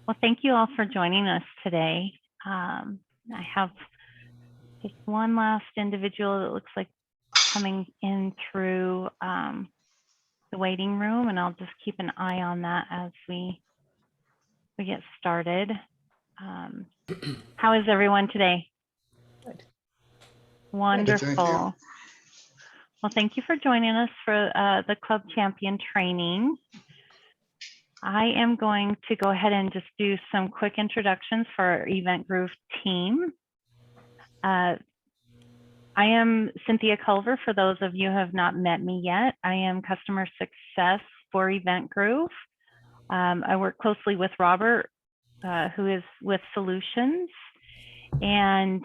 Well, thank you all for joining us today. I have just one last individual that looks like coming in through the waiting room, and I'll just keep an eye on that as we get started. How is everyone today? Good. Wonderful. Well, thank you for joining us for the Club Champion training. I am going to go ahead and just do some quick introductions for our Eventgroove team. I am Cynthia Culver. For those of you who have not met me yet, I am customer success for Eventgroove. I work closely with Robert, who is with solutions. And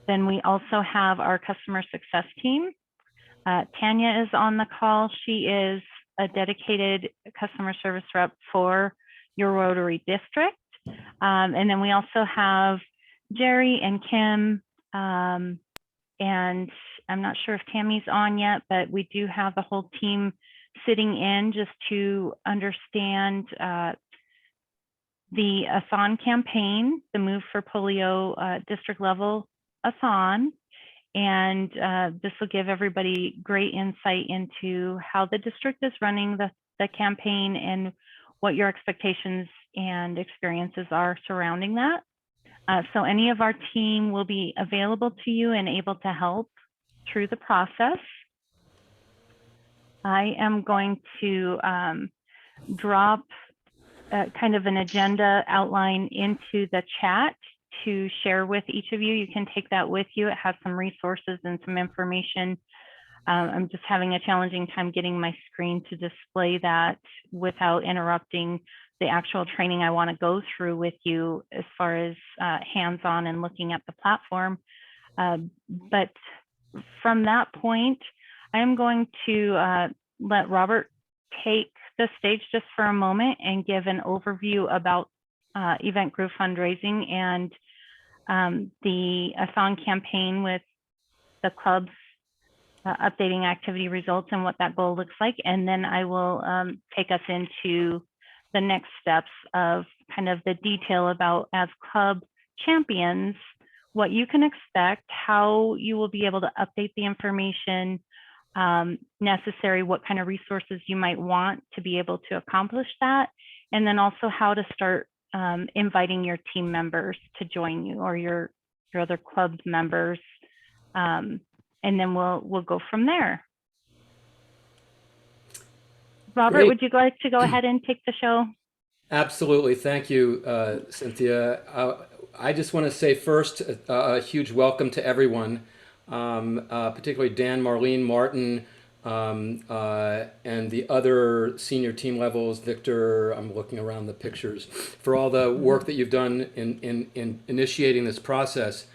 then we also have our customer success team. Tanya is on the call. She is a dedicated customer service rep for your Rotary district. And then we also have Jerry and Kim, and I'm not sure if Tammy's on yet, but we do have the whole team sitting in just to understand the a-thon campaign, the Move for Polio district level a-thon. And this will give everybody great insight into how the district is running the campaign and what your expectations and experiences are surrounding that. So any of our team will be available to you and able to help through the process. I am going to drop kind of an agenda outline into the chat to share with each of you. You can take that with you. It has some resources and some information. I'm just having a challenging time getting my screen to display that without interrupting the actual training I want to go through with you as far as hands-on and looking at the platform. But from that point, I am going to let Robert take the stage just for a moment and give an overview about Eventgroove fundraising and the a-thon campaign with the club's updating activity results and what that goal looks like. And then I will take us into the next steps of kind of the detail about, as club champions, what you can expect, how you will be able to update the information necessary, what kind of resources you might want to be able to accomplish that, and then also how to start inviting your team members to join you, or your other club members, and then we'll go from there. Robert, Great. would you like to go ahead and take the show? Absolutely. Thank you, Cynthia. I just want to say first a huge welcome to everyone, particularly Dan, Marlene, Martin, and the other senior team levels. Victor, I'm looking around the pictures, for all the work that you've done in initiating this process.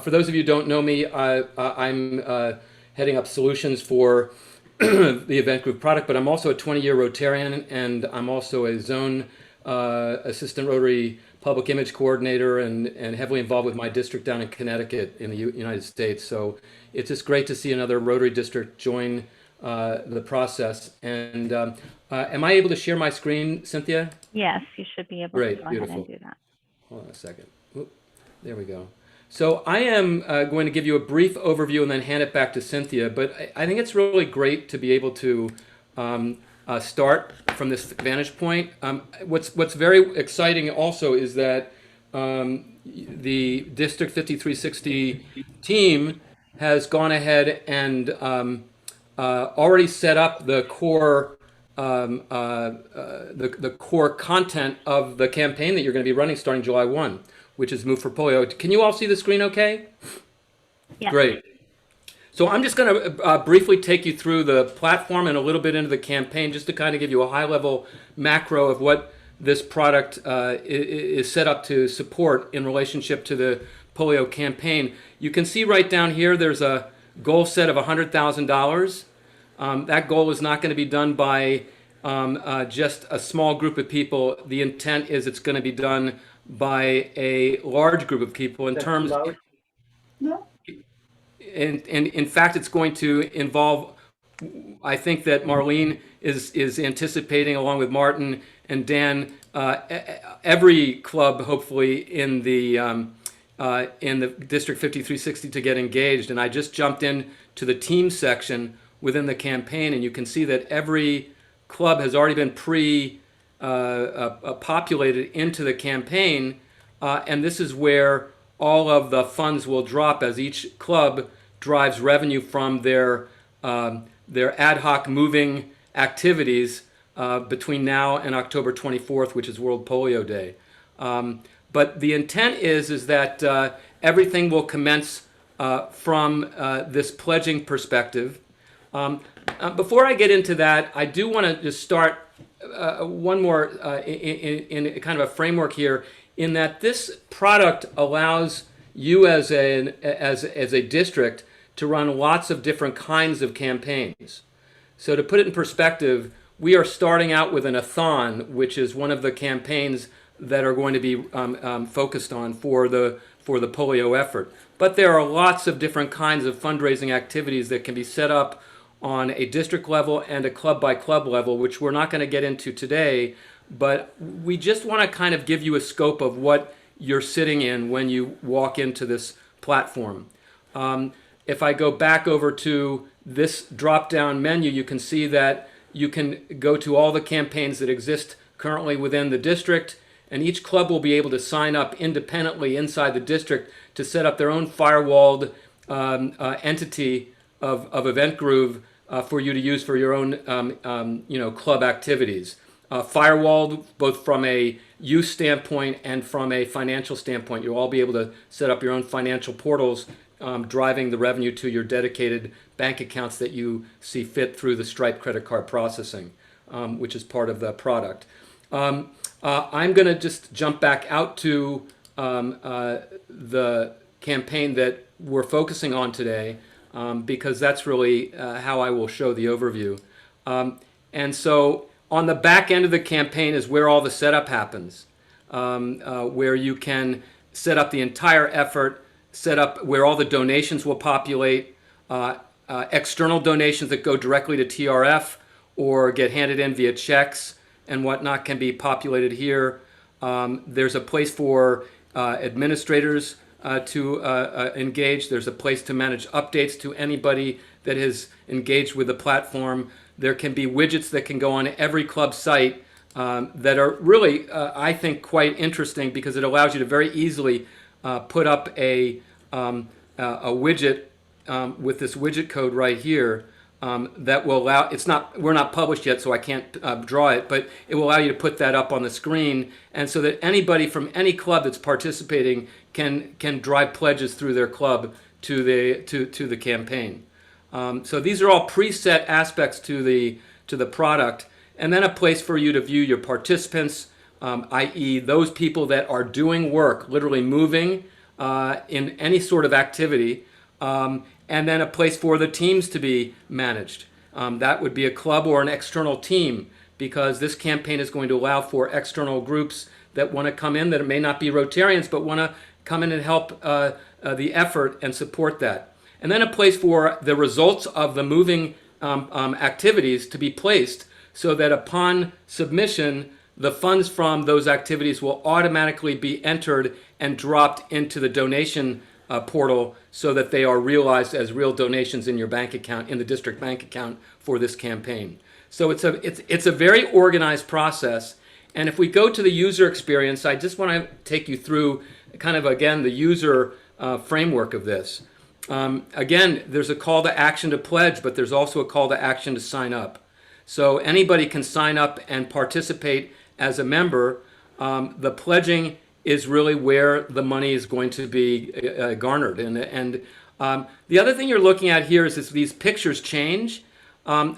For those of you who don't know me, I'm heading up solutions for the Eventgroove product, but I'm also a 20-year Rotarian, and I'm also a zone assistant Rotary public image coordinator, and heavily involved with my district down in Connecticut in the United States. So it's just great to see another Rotary district join the process. And am I able to share my screen, Cynthia? Yes, you should be able Great, to go beautiful. ahead and do that. Hold on a second. Oop, there we go. So I am going to give you a brief overview and then hand it back to Cynthia. But I think it's really great to be able to start from this vantage point. What's very exciting also is that the District 5360 team has gone ahead and already set up the core the core content of the campaign that you're going to be running starting July 1, which is Move for Polio. Can you all see the screen okay? Yeah. Great. So I'm just going to briefly take you through the platform and a little bit into the campaign, just to kind of give you a high-level macro of what this product is set up to support in relationship to the polio campaign. You can see right down here there's a goal set of $100,000. That goal is not going to be done by just a small group of people. The intent is it's going to be done by a large group of people in terms. No. And in fact, it's going to involve I think that Marlene is anticipating, along with Martin and Dan, every club hopefully in the District 5360 to get engaged. And I just jumped in to the team section within the campaign, and you can see that every club has already been populated into the campaign, and this is where all of the funds will drop as each club drives revenue from their ad hoc moving activities between now and October 24th, which is World Polio Day. But the intent is that everything will commence from this pledging perspective. Before I get into that, I do want to just start one more in kind of a framework here, in that this product allows you as a district to run lots of different kinds of campaigns. So to put it in perspective, we are starting out with an a-thon, which is one of the campaigns that are going to be focused on for the polio effort. But there are lots of different kinds of fundraising activities that can be set up on a district level and a club by club level, which we're not going to get into today, but we just want to kind of give you a scope of what you're sitting in when you walk into this platform. If I go back over to this drop-down menu, you can see that you can go to all the campaigns that exist currently within the district, and each club will be able to sign up independently inside the district to set up their own firewalled entity of Eventgroove for you to use for your own club activities. Firewalled both from a use standpoint and from a financial standpoint. You'll all be able to set up your own financial portals, driving the revenue to your dedicated bank accounts that you see fit through the Stripe credit card processing, which is part of the product. I'm going to just jump back out to the campaign that we're focusing on today, because that's really how I will show the overview. And so on the back end of the campaign is where all the setup happens, where you can set up the entire effort, set up where all the donations will populate, external donations that go directly to TRF or get handed in via checks and whatnot can be populated here. There's a place for administrators to engage. There's a place to manage updates to anybody that has engaged with the platform. There can be widgets that can go on every club site that are really, I think, quite interesting, because it allows you to very easily put up a widget with this widget code right here that will allow, we're not published yet, so I can't draw it, but it will allow you to put that up on the screen, and so that anybody from any club that's participating can drive pledges through their club to the campaign. So these are all preset aspects to the product, and then a place for you to view your participants, i.e. those people that are doing work, literally moving in any sort of activity, and then a place for the teams to be managed. That would be a club or an external team, because this campaign is going to allow for external groups that want to come in that may not be Rotarians, but want to come in and help the effort and support that. And then a place for the results of the moving activities to be placed, so that upon submission, the funds from those activities will automatically be entered and dropped into the donation portal, so that they are realized as real donations in your bank account, in the district bank account for this campaign. So it's a very organized process. And if we go to the user experience, I just want to take you through kind of, again, the user framework of this. Again, there's a call to action to pledge, but there's also a call to action to sign up. So anybody can sign up and participate as a member. The pledging is really where the money is going to be garnered. And the other thing you're looking at here is these pictures change.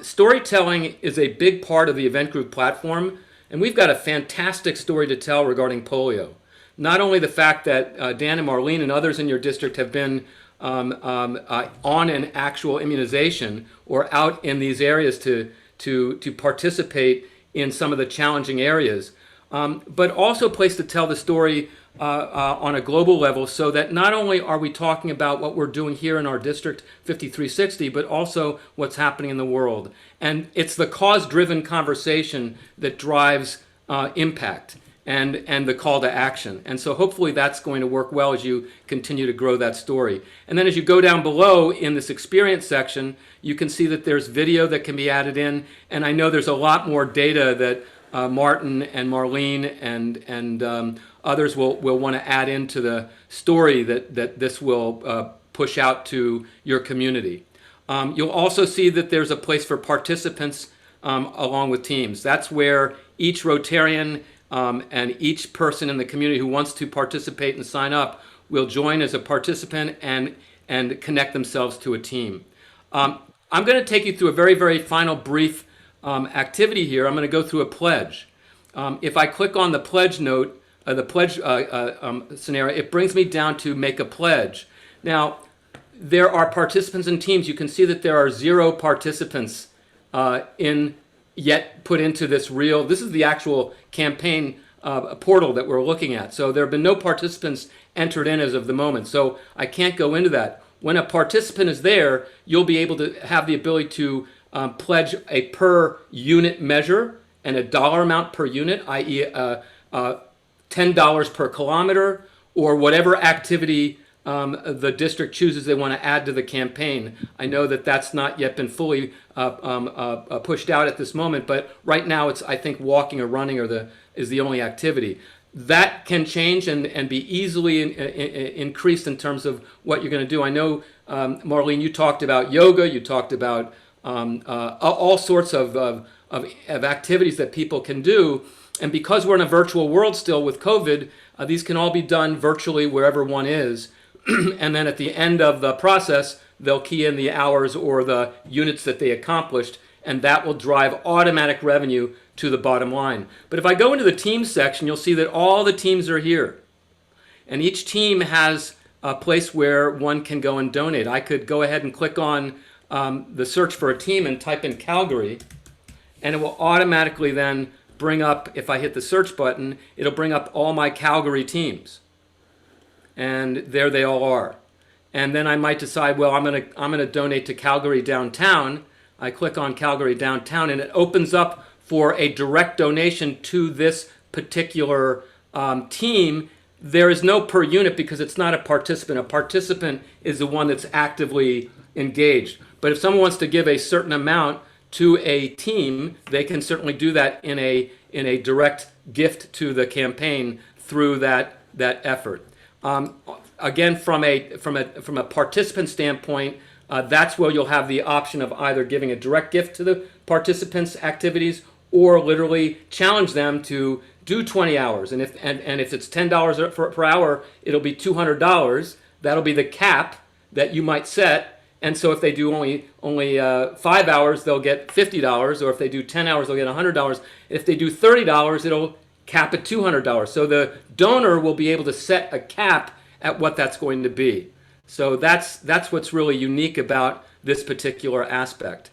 Storytelling is a big part of the Eventgroove platform, and we've got a fantastic story to tell regarding polio. Not only the fact that Dan and Marlene and others in your district have been on an actual immunization or out in these areas to participate in some of the challenging areas, but also a place to tell the story on a global level, so that not only are we talking about what we're doing here in our district 5360, but also what's happening in the world. And it's the cause-driven conversation that drives impact and the call to action. And so hopefully that's going to work well as you continue to grow that story. And then as you go down below in this experience section, you can see that there's video that can be added in. And I know there's a lot more data that Martin and Marlene and others will want to add into the story that this will push out to your community. You'll also see that there's a place for participants along with teams. That's where each Rotarian and each person in the community who wants to participate and sign up will join as a participant and connect themselves to a team. I'm going to take you through a very, very final brief activity here. I'm going to go through a pledge. If I click on the pledge note, the pledge scenario, it brings me down to make a pledge. Now, there are participants and teams. You can see that there are 0 participants yet put into this real. This is the actual campaign portal that we're looking at. So there have been no participants entered in as of the moment. So I can't go into that. When a participant is there, you'll be able to have the ability to pledge a per unit measure and a dollar amount per unit, i.e. $10 per kilometer, or whatever activity the district chooses they want to add to the campaign. I know that that's not yet been fully pushed out at this moment, but right now it's, I think, walking or running is the only activity. That can change and be easily increased in terms of what you're going to do. I know, Marlene, you talked about yoga, you talked about all sorts of activities that people can do. And because we're in a virtual world still with COVID, these can all be done virtually wherever one is. And then at the end of the process, they'll key in the hours or the units that they accomplished, and that will drive automatic revenue to the bottom line. But if I go into the teams section, you'll see that all the teams are here. And each team has a place where one can go and donate. I could go ahead and click on the search for a team and type in Calgary, and it will automatically then bring up, if I hit the search button, it'll bring up all my Calgary teams. And there they all are. And then I might decide, well, I'm gonna donate to Calgary Downtown. I click on Calgary Downtown, and it opens up for a direct donation to this particular team. There is no per unit because it's not a participant. A participant is the one that's actively engaged. But if someone wants to give a certain amount to a team, they can certainly do that in a direct gift to the campaign through that effort. Again, from a participant standpoint, that's where you'll have the option of either giving a direct gift to the participants' activities or literally challenge them to do 20 hours. And if it's $10 per hour, it'll be $200. That'll be the cap that you might set. And so if they do only 5 hours, they'll get $50. Or if they do 10 hours, they'll get $100. If they do $30, it'll cap at $200. So the donor will be able to set a cap at what that's going to be. So that's what's really unique about this particular aspect.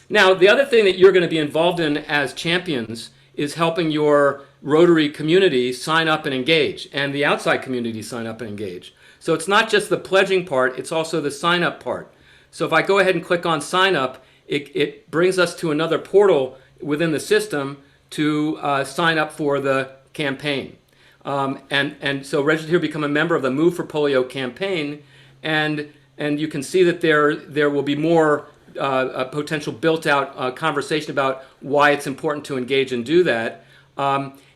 Now, the other thing that you're going to be involved in as champions is helping your Rotary community sign up and engage, and the outside community sign up and engage. So it's not just the pledging part, it's also the sign up part. So if I go ahead and click on sign up, it brings us to another portal within the system to sign up for the campaign. And so register here, become a member of the Move for Polio campaign, and you can see that there will be more a potential built-out conversation about why it's important to engage and do that.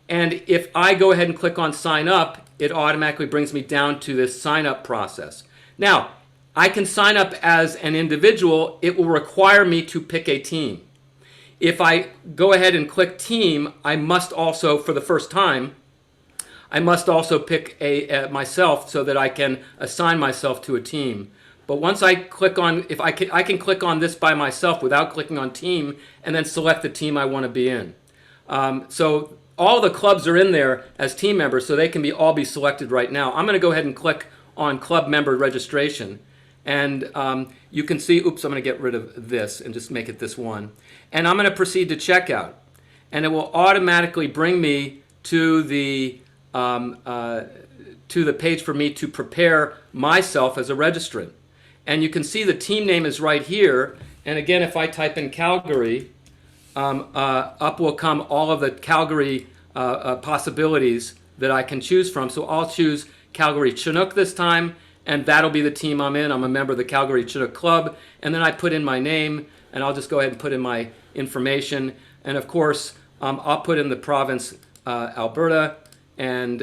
And if I go ahead and click on sign up, it automatically brings me down to this sign up process. Now, I can sign up as an individual. It will require me to pick a team. If I go ahead and click team, I must also, for the first time, I must also pick myself so that I can assign myself to a team. But once I click on, I can click on this by myself without clicking on team and then select the team I want to be in. So all the clubs are in there as team members, so they can all be selected right now. I'm going to go ahead and click on club member registration. And you can see, oops, I'm going to get rid of this and just make it this one. And I'm going to proceed to checkout. And it will automatically bring me to the page for me to prepare myself as a registrant. And you can see the team name is right here. And again, if I type in Calgary, up will come all of the Calgary possibilities that I can choose from. So I'll choose Calgary Chinook this time, and that'll be the team I'm in. I'm a member of the Calgary Chinook Club, and then I put in my name, and I'll just go ahead and put in my information. And of course, I'll put in the province, Alberta, and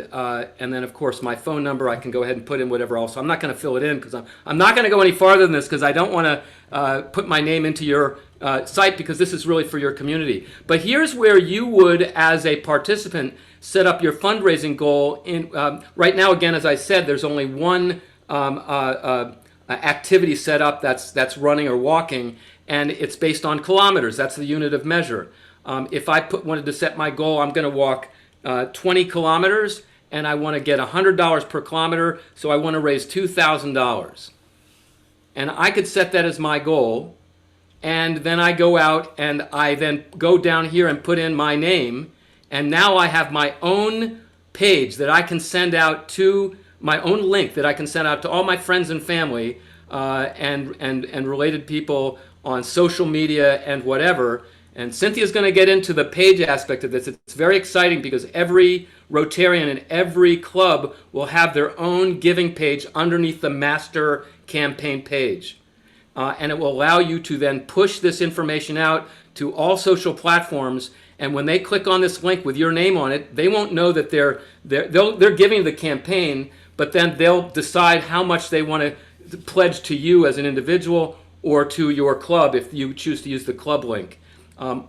then of course my phone number. I can go ahead and put in whatever else. I'm not going to fill it in because I'm not going to go any farther than this because I don't want to put my name into your site, because this is really for your community. But here's where you would, as a participant, set up your fundraising goal. In right now, again, as I said, there's only one activity set up that's running or walking, and it's based on kilometers. That's the unit of measure. If I wanted to set my goal, I'm going to walk 20 kilometers, and I want to get $100 per kilometer, so I want to raise $2,000. And I could set that as my goal, and then I go out and I then go down here and put in my name, and now I have my own page that I can send out to, my own link that I can send out to all my friends and family and related people on social media and whatever. And Cynthia's going to get into the page aspect of this. It's very exciting because every Rotarian and every club will have their own giving page underneath the master campaign page. And it will allow you to then push this information out to all social platforms. And when they click on this link with your name on it, they won't know that they're giving the campaign, but then they'll decide how much they want to pledge to you as an individual or to your club if you choose to use the club link.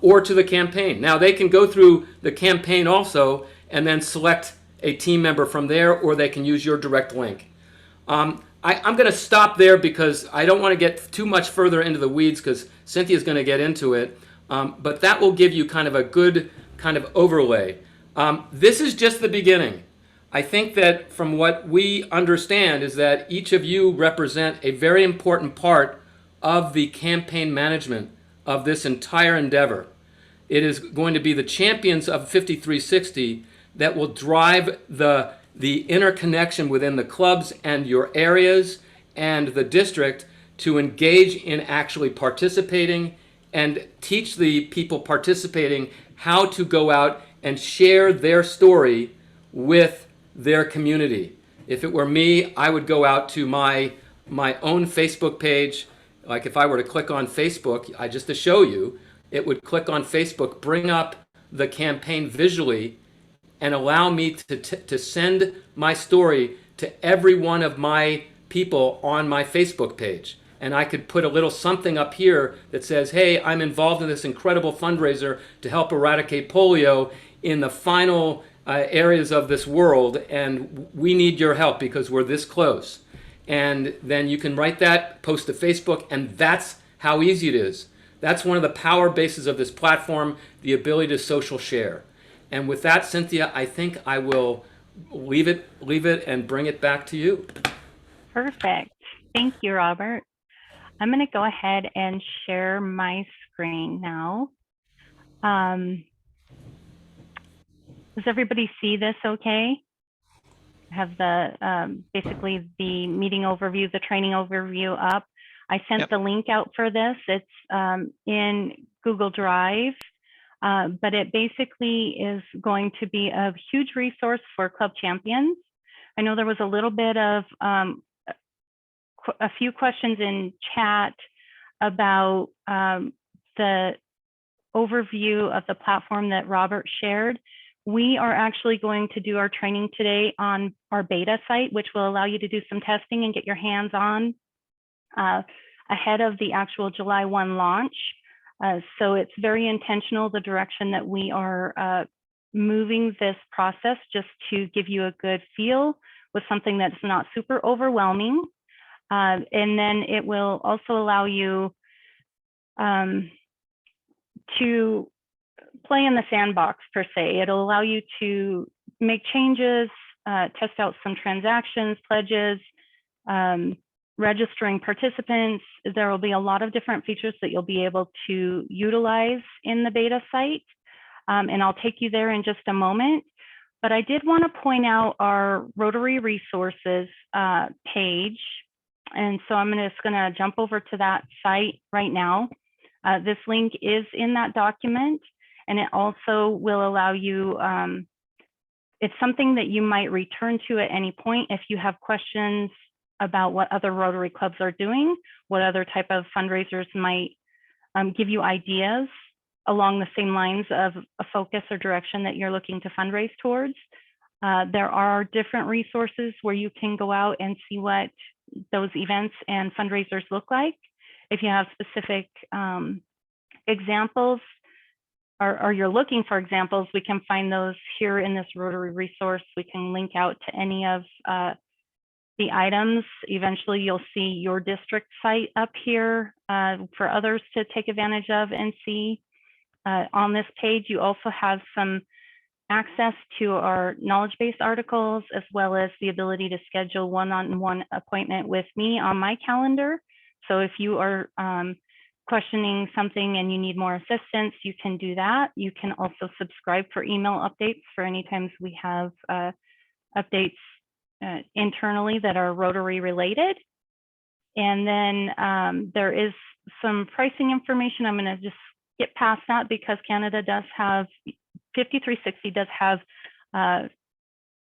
Or to the campaign. Now they can go through the campaign also and then select a team member from there, or they can use your direct link. I'm going to stop there because I don't want to get too much further into the weeds because Cynthia's going to get into it. But that will give you kind of a good kind of overlay. This is just the beginning. I think that from what we understand is that each of you represent a very important part of the campaign management of this entire endeavor. It is going to be the champions of 5360 that will drive the interconnection within the clubs and your areas and the district to engage in actually participating and teach the people participating how to go out and share their story with their community. If it were me, I would go out to my own Facebook page. Like if I were to click on Facebook, just to show you, it would click on Facebook, bring up the campaign visually, and allow me to send my story to every one of my people on my Facebook page. And I could put a little something up here that says, hey, I'm involved in this incredible fundraiser to help eradicate polio in the final areas of this world, and we need your help because we're this close. And then you can write that, post to Facebook, and that's how easy it is. That's one of the power bases of this platform, the ability to social share. And with that, Cynthia, I think I will leave it and bring it back to you. Perfect. Thank you, Robert. I'm going to go ahead and share my screen now. Does everybody see this okay? I have the basically the meeting overview, the training overview up. I sent the link out for this. It's in Google Drive, but it basically is going to be a huge resource for club champions. I know there was a little bit of a few questions in chat about the overview of the platform that Robert shared. We are actually going to do our training today on our beta site, which will allow you to do some testing and get your hands on ahead of the actual July 1 launch. So it's very intentional, the direction that we are moving this process, just to give you a good feel with something that's not super overwhelming. And then it will also allow you to play in the sandbox per se. It'll allow you to make changes, test out some transactions, pledges, registering participants. There will be a lot of different features that you'll be able to utilize in the beta site. And I'll take you there in just a moment. But I did want to point out our Rotary resources page. And so I'm just going to jump over to that site right now. This link is in that document, and it also will allow you, it's something that you might return to at any point if you have questions about what other Rotary clubs are doing, what other type of fundraisers might give you ideas along the same lines of a focus or direction that you're looking to fundraise towards. There are different resources where you can go out and see what those events and fundraisers look like. If you have specific examples or you're looking for examples, we can find those here in this Rotary resource. We can link out to any of the items. Eventually, you'll see your district site up here for others to take advantage of and see. On this page, you also have some access to our knowledge base articles, as well as the ability to schedule one-on-one appointment with me on my calendar. So if you are questioning something and you need more assistance, you can do that. You can also subscribe for email updates for any times we have updates internally that are Rotary related. And then there is some pricing information. I'm going to just get past that because Canada does have 5360 does have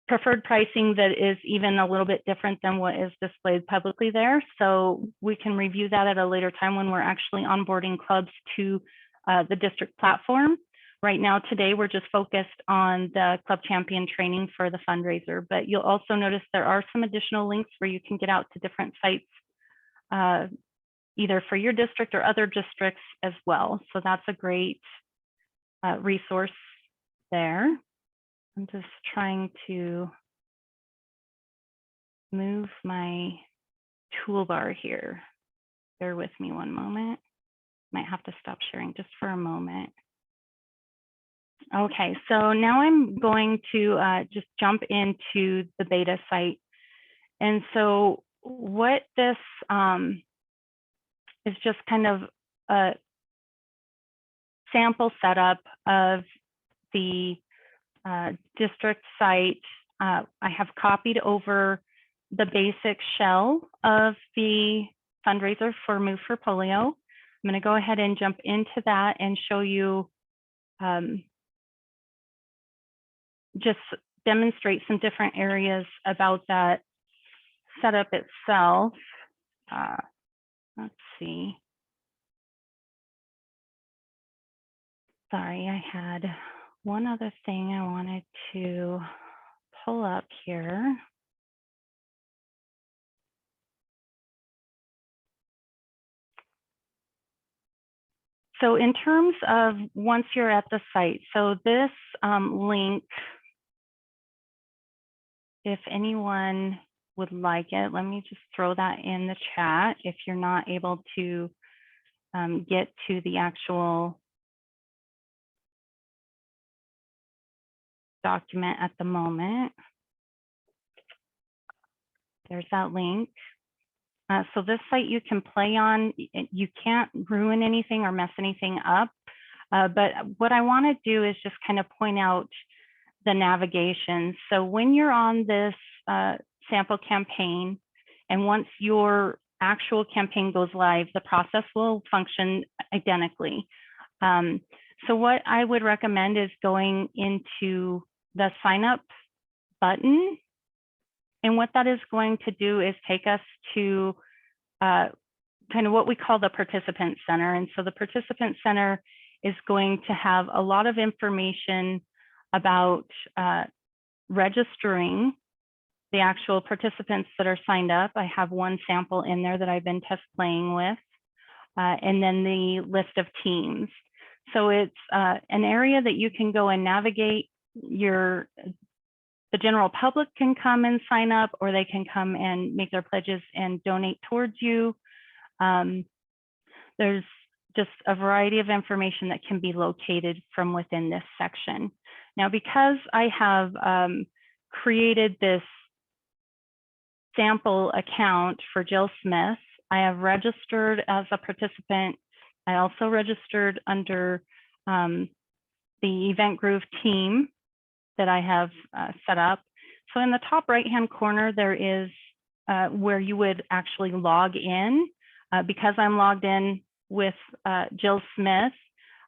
preferred pricing that is even a little bit different than what is displayed publicly there. So we can review that at a later time when we're actually onboarding clubs to the district platform. Right now, today, we're just focused on the club champion training for the fundraiser, but you'll also notice there are some additional links where you can get out to different sites, either for your district or other districts as well. So that's a great resource there. I'm just trying to move my toolbar here. Bear with me one moment. Might have to stop sharing just for a moment. Okay, so now I'm going to just jump into the beta site. And so what this is just kind of a sample setup of the district site. I have copied over the basic shell of the fundraiser for Move for Polio. I'm going to go ahead and jump into that and show you, just demonstrate some different areas about that setup itself. Let's see. Sorry, I had one other thing I wanted to pull up here. So in terms of once you're at the site, so this link, if anyone would like it, let me just throw that in the chat if you're not able to get to the actual document at the moment. There's that link. So this site you can play on. You can't ruin anything or mess anything up. But what I want to do is just kind of point out the navigation. So when you're on this sample campaign, and once your actual campaign goes live, the process will function identically. So what I would recommend is going into the sign up button. And what that is going to do is take us to kind of what we call the participant center. And so the participant center is going to have a lot of information about registering the actual participants that are signed up. I have one sample in there that I've been test playing with, and then the list of teams. So it's an area that you can go and navigate. The general public can come and sign up, or they can come and make their pledges and donate towards you. There's just a variety of information that can be located from within this section. Now, because I have created this sample account for Jill Smith, I have registered as a participant. I also registered under the Eventgroove team. that I have set up. So in the top right-hand corner, there is where you would actually log in. Because I'm logged in with Jill Smith,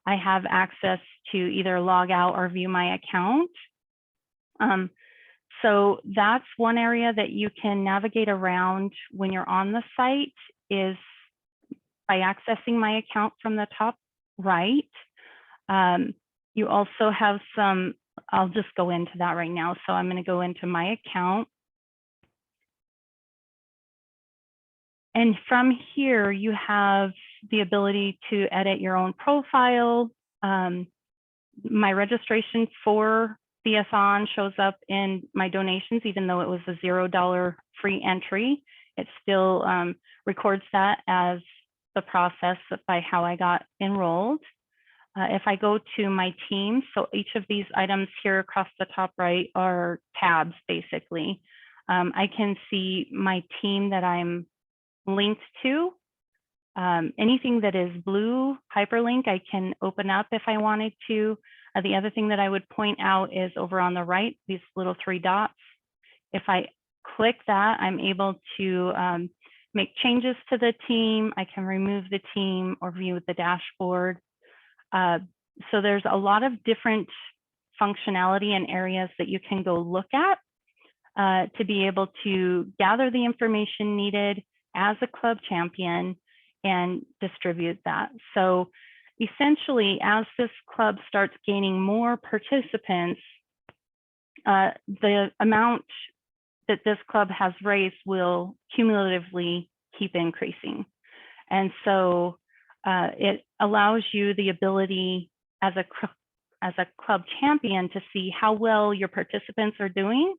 I have access to either log out or view my account. So that's one area that you can navigate around when you're on the site, is by accessing my account from the top right. You also have some, I'll just go into that right now. So I'm going to go into my account. And from here, you have the ability to edit your own profile. My registration for Theathon shows up in my donations, even though it was a $0 free entry. It still records that as the process by how I got enrolled. If I go to my team, so each of these items here across the top right are tabs, basically. I can see my team that I'm linked to. Anything that is blue hyperlink, I can open up if I wanted to. The other thing that I would point out is over on the right, these little 3 dots. If I click that, I'm able to make changes to the team. I can remove the team or view the dashboard. So there's a lot of different functionality and areas that you can go look at to be able to gather the information needed as a club champion and distribute that. So essentially, as this club starts gaining more participants, the amount that this club has raised will cumulatively keep increasing. And so it allows you the ability as a club champion to see how well your participants are doing,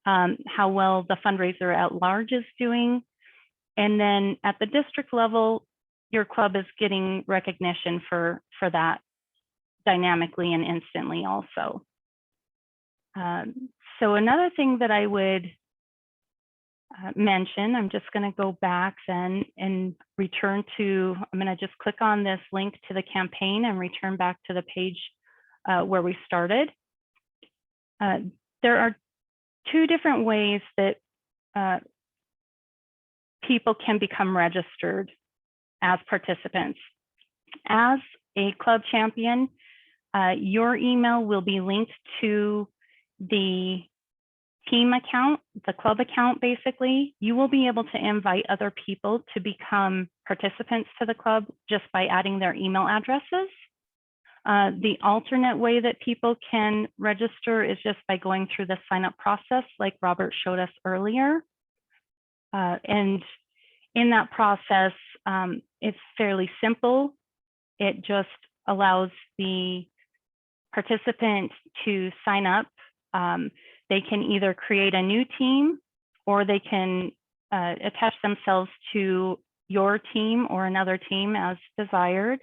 how well the fundraiser at large is doing. And then at the district level, your club is getting recognition for that dynamically and instantly also. So another thing that I would mention, I'm just going to go back then and return to, I'm going to just click on this link to the campaign and return back to the page where we started. There are 2 different ways that people can become registered as participants. As a club champion, your email will be linked to the team account, the club account, basically. You will be able to invite other people to become participants to the club just by adding their email addresses. The alternate way that people can register is just by going through the sign up process like Robert showed us earlier. And in that process, it's fairly simple. It just allows the participant to sign up. They can either create a new team or they can attach themselves to your team or another team as desired.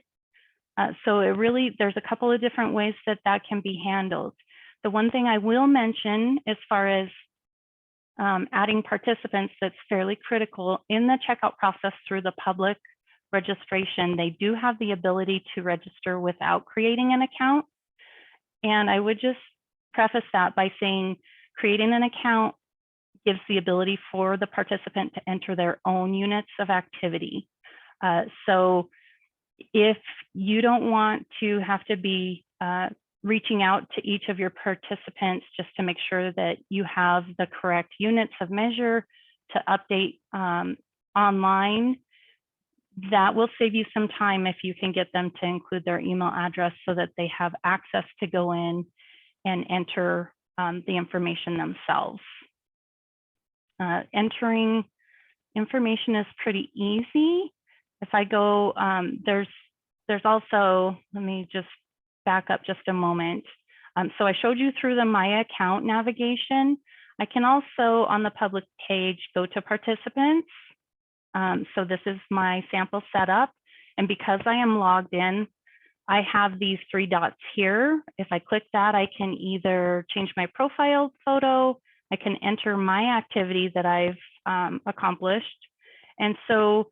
So it really, there's a couple of different ways that that can be handled. The one thing I will mention as far as adding participants that's fairly critical in the checkout process through the public registration, they do have the ability to register without creating an account. And I would just preface that by saying creating an account gives the ability for the participant to enter their own units of activity. So if you don't want to have to be reaching out to each of your participants just to make sure that you have the correct units of measure to update online, that will save you some time if you can get them to include their email address so that they have access to go in and enter the information themselves. Entering information is pretty easy. If I go, there's also, let me just back up just a moment. So I showed you through the My Account navigation. I can also, on the public page, go to participants. So this is my sample setup. And because I am logged in, I have these 3 dots here. If I click that, I can either change my profile photo, I can enter my activity that I've accomplished. And so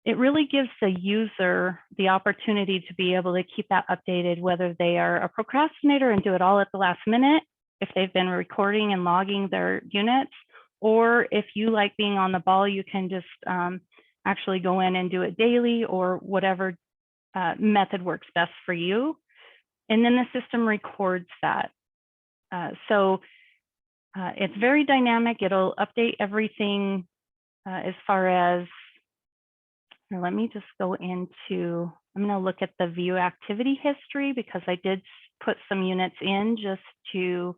it really gives the user the opportunity to be able to keep that updated, whether they are a procrastinator and do it all at the last minute, if they've been recording and logging their units, or if you like being on the ball, you can just actually go in and do it daily, or whatever method works best for you. And then the system records that. So it's very dynamic. It'll update everything as far as, let me just go into, I'm going to look at the view activity history, because I did put some units in just to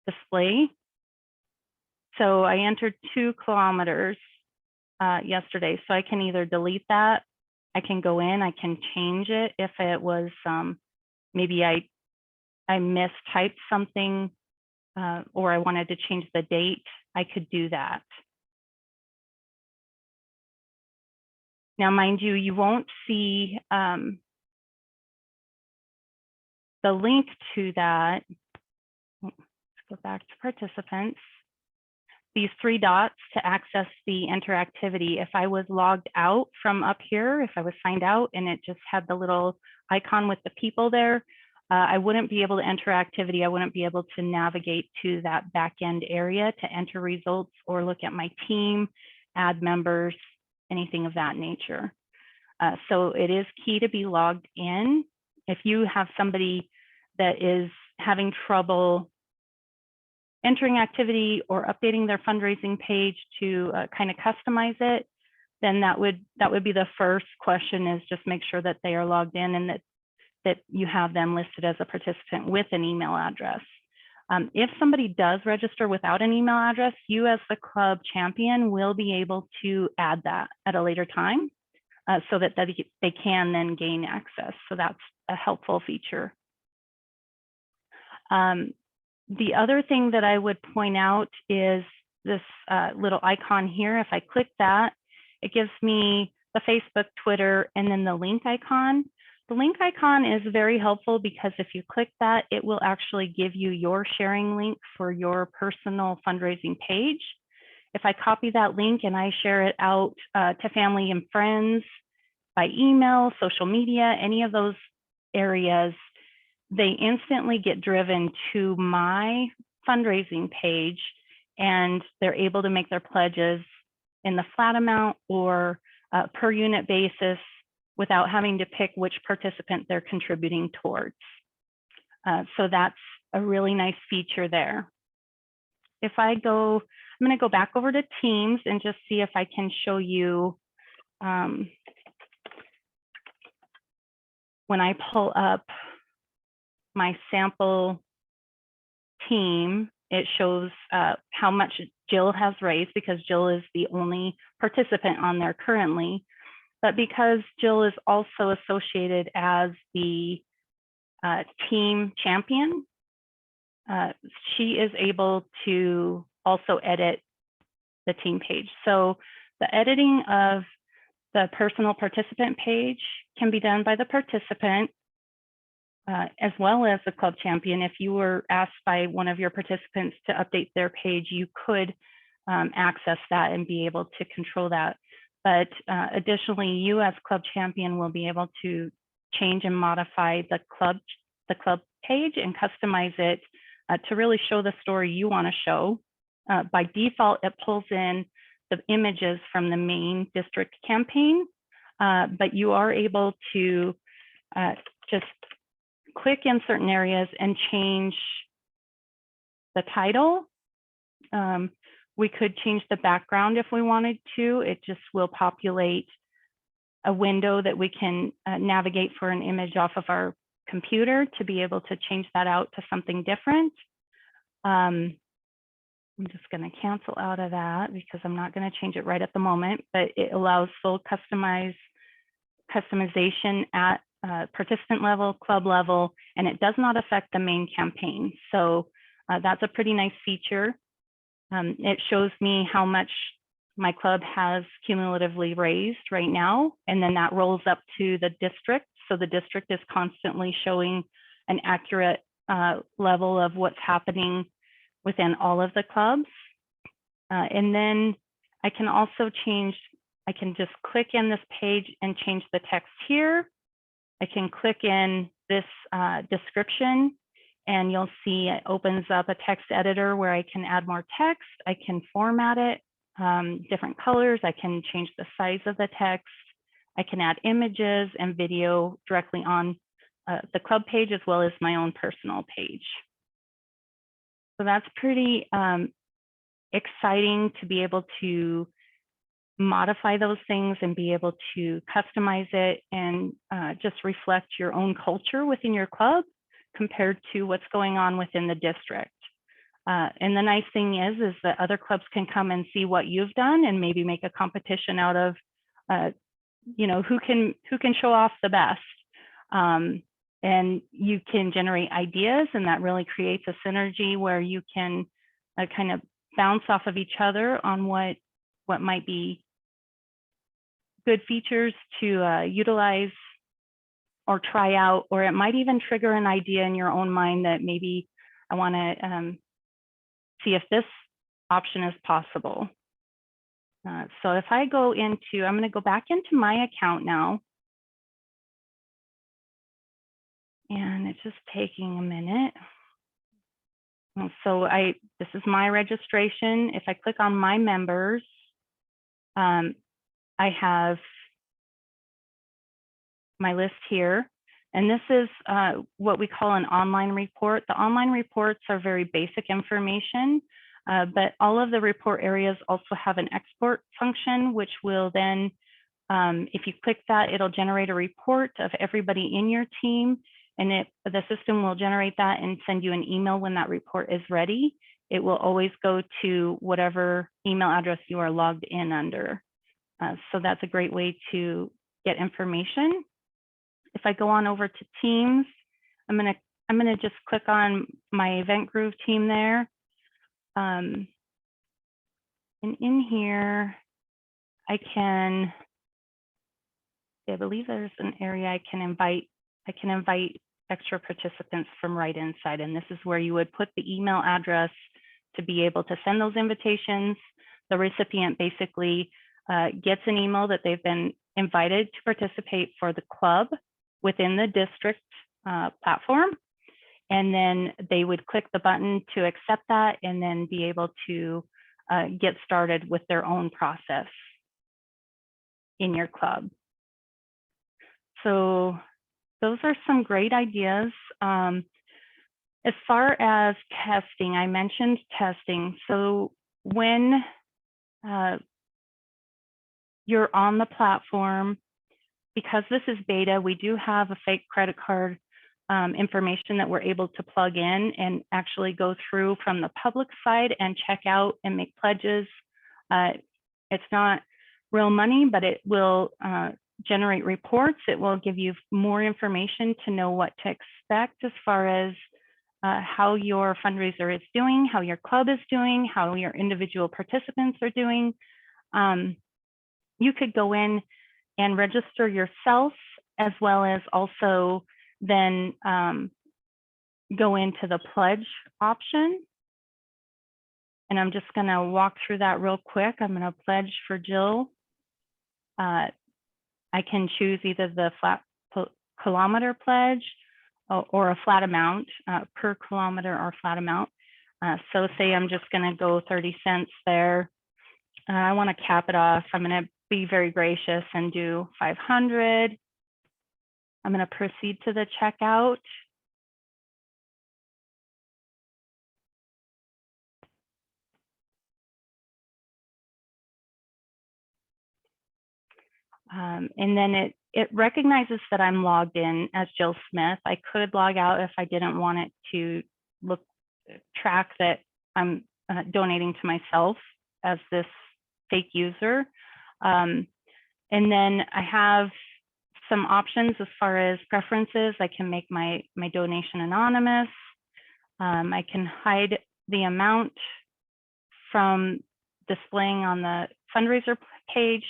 display. So I entered 2 kilometers yesterday, so I can either delete that, I can go in, I can change it if it was maybe I mistyped something or I wanted to change the date, I could do that. Now, mind you, you won't see the link to that. Let's go back to participants. These 3 dots to access the interactivity. If I was logged out from up here, if I was signed out and it just had the little icon with the people there, I wouldn't be able to enter activity. I wouldn't be able to navigate to that back end area to enter results or look at my team, add members, anything of that nature. So it is key to be logged in. If you have somebody that is having trouble entering activity or updating their fundraising page to kind of customize it, then that would be the first question, is just make sure that they are logged in and that you have them listed as a participant with an email address. If somebody does register without an email address, you as the club champion will be able to add that at a later time so that they can then gain access. So that's a helpful feature. The other thing that I would point out is this little icon here. If I click that, it gives me the Facebook, Twitter, and then the link icon. The link icon is very helpful because if you click that, it will actually give you your sharing link for your personal fundraising page. If I copy that link and I share it out to family and friends by email, social media, any of those areas, they instantly get driven to my fundraising page and they're able to make their pledges in the flat amount or per unit basis without having to pick which participant they're contributing towards. So that's a really nice feature there. If I go, I'm going to go back over to Teams and just see if I can show you when I pull up my sample team, it shows how much Jill has raised, because Jill is the only participant on there currently. But because Jill is also associated as the team champion, she is able to also edit the team page. So the editing of the personal participant page can be done by the participant as well as the club champion. If you were asked by one of your participants to update their page, you could access that and be able to control that. But additionally, you as club champion will be able to change and modify the club page and customize it to really show the story you want to show. By default, it pulls in the images from the main district campaign, but you are able to just click in certain areas and change the title. We could change the background if we wanted to. It just will populate a window that we can navigate for an image off of our computer to be able to change that out to something different. I'm just going to cancel out of that because I'm not going to change it right at the moment, but it allows full customization at participant level, club level, and it does not affect the main campaign. So that's a pretty nice feature. It shows me how much my club has cumulatively raised right now, and then that rolls up to the district. So the district is constantly showing an accurate level of what's happening within all of the clubs. And then I can also change, I can just click in this page and change the text here. I can click in this description and you'll see it opens up a text editor where I can add more text. I can format it, different colors. I can change the size of the text. I can add images and video directly on the club page as well as my own personal page. So that's pretty exciting to be able to modify those things and be able to customize it and just reflect your own culture within your club compared to what's going on within the district. And the nice thing is that other clubs can come and see what you've done and maybe make a competition out of, you know, who can show off the best. And you can generate ideas, and that really creates a synergy where you can kind of bounce off of each other on what might be good features to utilize or try out, or it might even trigger an idea in your own mind that maybe I want to see if this option is possible. So if I go into, I'm going to go back into my account now. And it's just taking a minute. So this is my registration. If I click on my members, I have my list here. And this is what we call an online report. The online reports are very basic information, but all of the report areas also have an export function, which will then, if you click that, it'll generate a report of everybody in your team. And the system will generate that and send you an email when that report is ready. It will always go to whatever email address you are logged in under. So that's a great way to get information. If I go on over to Teams, I'm gonna just click on my Eventgroove team there. And in here, I believe there's an area I can invite extra participants from right inside. And this is where you would put the email address to be able to send those invitations. The recipient basically gets an email that they've been invited to participate for the club within the district platform. And then they would click the button to accept that and then be able to get started with their own process in your club. So those are some great ideas. As far as testing, I mentioned testing. So when you're on the platform, because this is beta, we do have a fake credit card information that we're able to plug in and actually go through from the public side and check out and make pledges. It's not real money, but it will generate reports. It will give you more information to know what to expect as far as how your fundraiser is doing, how your club is doing, how your individual participants are doing. You could go in and register yourself, as well as also then go into the pledge option. And I'm just gonna walk through that real quick. I'm gonna pledge for Jill. I can choose either the flat kilometer pledge or a flat amount per kilometer or flat amount. So say I'm just gonna go 30 cents there. I wanna cap it off. I'm gonna be very gracious and do 500. I'm gonna proceed to the checkout. And then it recognizes that I'm logged in as Jill Smith. I could log out if I didn't want it to track that I'm donating to myself as this fake user. And then I have some options as far as preferences. I can make my donation anonymous. I can hide the amount from displaying on the fundraiser page.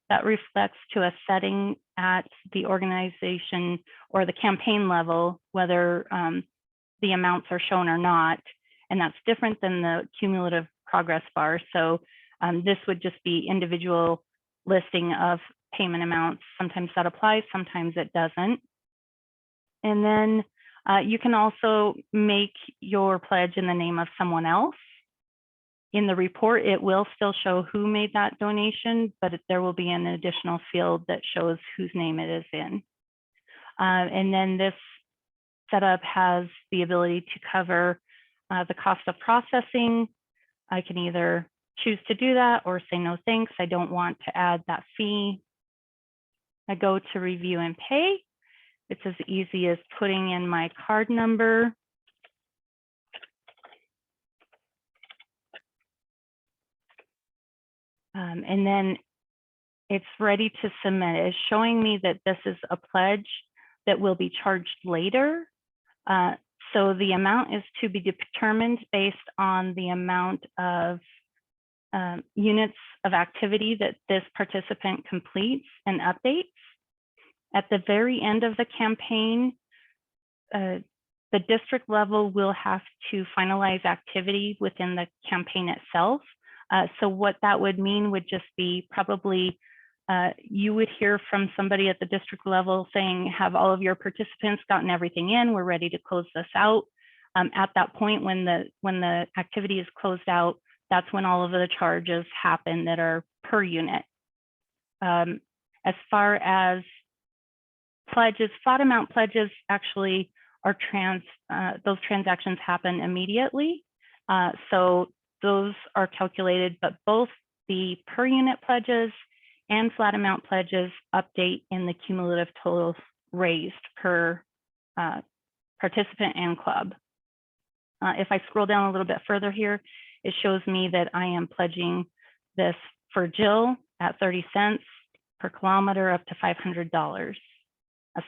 That reflects to a setting at the organization or the campaign level, whether the amounts are shown or not. And that's different than the cumulative progress bar. So this would just be individual listing of payment amounts. Sometimes that applies, sometimes it doesn't. And then You can also make your pledge in the name of someone else. In the report, it will still show who made that donation, but there will be an additional field that shows whose name it is in. And then this setup has the ability to cover the cost of processing. I can either choose to do that or say no thanks, I don't want to add that fee. I go to review and pay. It's as easy as putting in my card number. And then it's ready to submit. It's showing me that this is a pledge that will be charged later. So the amount is to be determined based on the amount of units of activity that this participant completes and updates. At the very end of the campaign, the district level will have to finalize activity within the campaign itself. So what that would mean would just be probably you would hear from somebody at the district level saying, have all of your participants gotten everything in? We're ready to close this out. At that point, when the activity is closed out, that's when all of the charges happen that are per unit. As far as pledges, flat amount pledges actually are those transactions happen immediately. So those are calculated, but both the per unit pledges and flat amount pledges update in the cumulative totals raised per participant and club. If I scroll down a little bit further here, it shows me that I am pledging this for Jill at 30 cents per kilometer up to $500.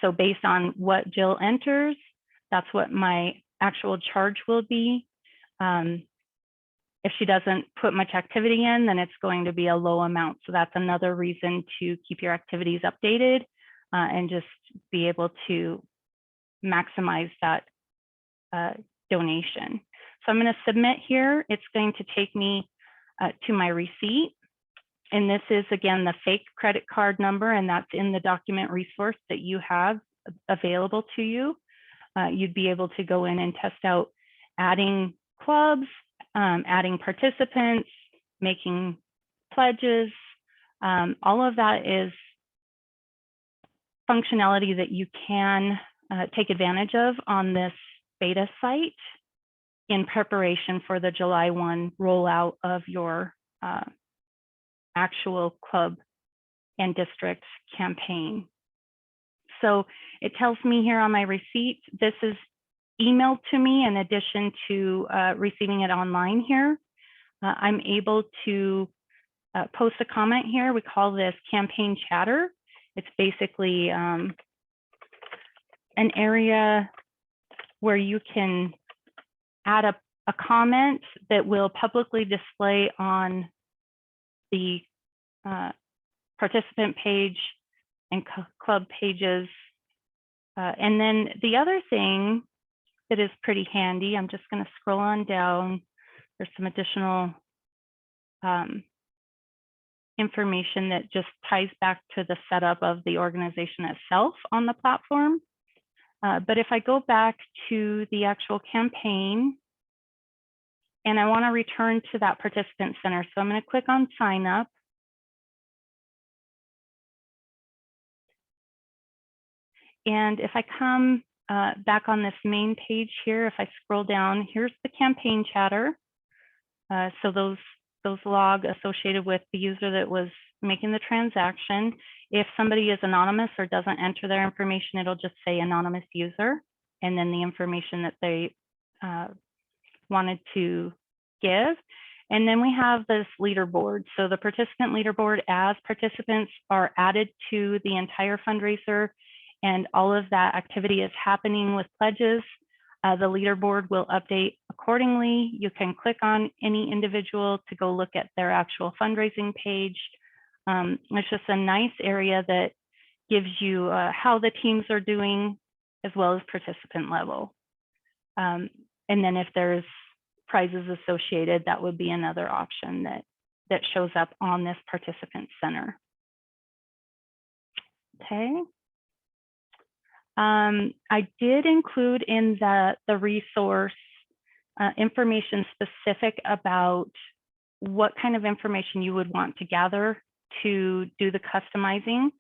So based on what Jill enters, that's what my actual charge will be. If she doesn't put much activity in, then it's going to be a low amount. So that's another reason to keep your activities updated and just be able to maximize that donation. So I'm going to submit here. It's going to take me to my receipt. And this is, again, the fake credit card number, and that's in the document resource that you have available to you. You'd be able to go in and test out adding clubs, adding participants, making pledges. All of that is functionality that you can take advantage of on this beta site in preparation for the July 1 rollout of your actual club and district campaign. So it tells me here on my receipt, this is emailed to me in addition to receiving it online here. I'm able to post a comment here. We call this campaign chatter. It's basically an area where you can add a comment that will publicly display on the participant page and club pages. And then the other thing that is pretty handy, I'm just going to scroll on down. There's some additional information that just ties back to the setup of the organization itself on the platform. But if I go back to the actual campaign, and I want to return to that participant center, so I'm going to click on sign up. And if I come back on this main page here, if I scroll down, here's the campaign chatter. So those log associated with the user that was making the transaction. If somebody is anonymous or doesn't enter their information, it'll just say anonymous user, and then the information that they wanted to give. And then we have this leaderboard. So the participant leaderboard, as participants are added to the entire fundraiser and all of that activity is happening with pledges, the leaderboard will update accordingly. You can click on any individual to go look at their actual fundraising page. It's just a nice area that gives you how the teams are doing as well as participant level. And then if there's prizes associated, that would be another option that shows up on this participant center. Okay. I did include in the resource information specific about what kind of information you would want to gather to do the customizing.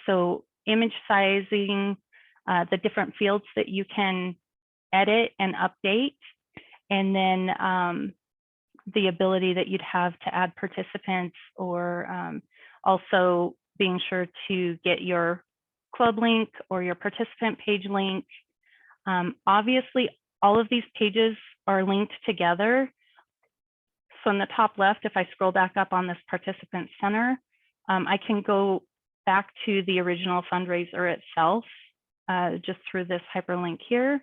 So image sizing, the different fields that you can edit and update, and then the ability that you'd have to add participants, or also being sure to get your club link or your participant page link. Obviously, all of these pages are linked together. So in the top left, if I scroll back up on this participant center, I can go back to the original fundraiser itself just through this hyperlink here.